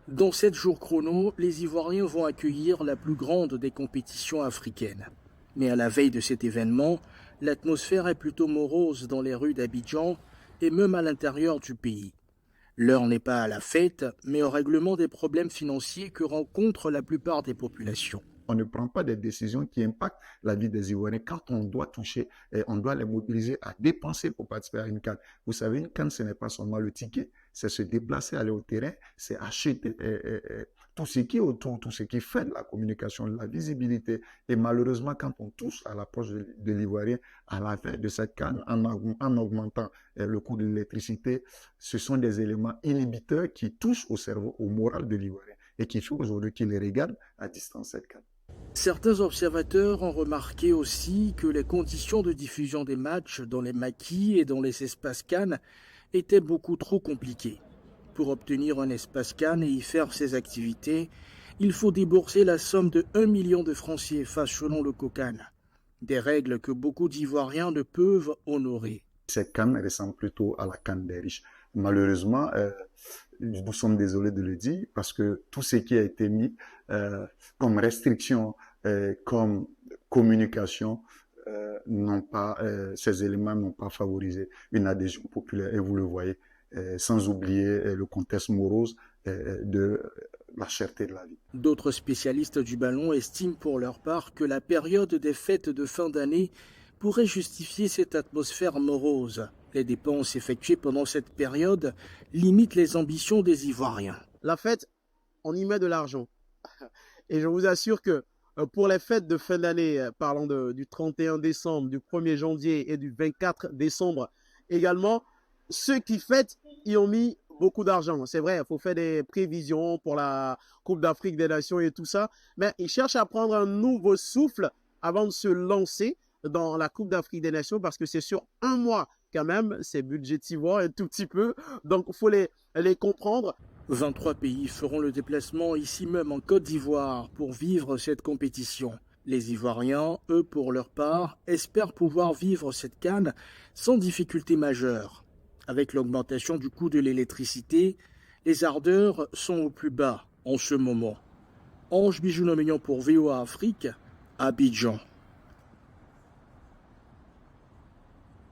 Dans 7 jours chrono, les Ivoiriens vont accueillir la plus grande des compétitions africaines. Mais à la veille de cet événement, l'atmosphère est plutôt morose dans les rues d'Abidjan et même à l'intérieur du pays. L'heure n'est pas à la fête, mais au règlement des problèmes financiers que rencontrent la plupart des populations. On ne prend pas des décisions qui impactent la vie des Ivoiriens. Quand on doit toucher, on doit les mobiliser à dépenser pour participer à une CAN. Vous savez, une CAN, ce n'est pas seulement le ticket, c'est se déplacer, aller au terrain, c'est acheter tout ce qui est autour, tout ce qui fait de la communication, de la visibilité. Et malheureusement, quand on touche à l'approche de l'Ivoirien, à la fin de cette CAN, en augmentant le coût de l'électricité, ce sont des éléments inhibiteurs qui touchent au cerveau, au moral de l'Ivoirien et qui font aujourd'hui qu'il regarde à distance cette CAN. Certains observateurs ont remarqué aussi que les conditions de diffusion des matchs dans les maquis et dans les espaces Cannes étaient beaucoup trop compliquées. Pour obtenir un espace Cannes et y faire ses activités, il faut débourser la somme de 1 million de francs CFA selon le COCAN. Des règles que beaucoup d'Ivoiriens ne peuvent honorer. Cette CAN ressemble plutôt à la CAN des riches. Malheureusement, nous sommes désolés de le dire parce que tout ce qui a été mis comme restriction, comme communication, ces éléments n'ont pas favorisé une adhésion populaire et vous le voyez, sans oublier le contexte morose de la cherté de la vie. D'autres spécialistes du ballon estiment pour leur part que la période des fêtes de fin d'année pourrait justifier cette atmosphère morose. Les dépenses effectuées pendant cette période limitent les ambitions des Ivoiriens. La fête, on y met de l'argent. Et je vous assure que pour les fêtes de fin d'année, parlant du 31 décembre, du 1er janvier et du 24 décembre également, ceux qui fêtent y ont mis beaucoup d'argent. C'est vrai, il faut faire des prévisions pour la Coupe d'Afrique des Nations et tout ça, mais ils cherchent à prendre un nouveau souffle avant de se lancer dans la Coupe d'Afrique des Nations parce que c'est sur un mois quand même, c'est budgétivore un tout petit peu, donc il faut les comprendre. 23 pays feront le déplacement ici même en Côte d'Ivoire pour vivre cette compétition. Les Ivoiriens, eux, pour leur part, espèrent pouvoir vivre cette CAN sans difficulté majeure. Avec l'augmentation du coût de l'électricité, les ardeurs sont au plus bas en ce moment. Ange Bijounomignon pour VOA Afrique, Abidjan.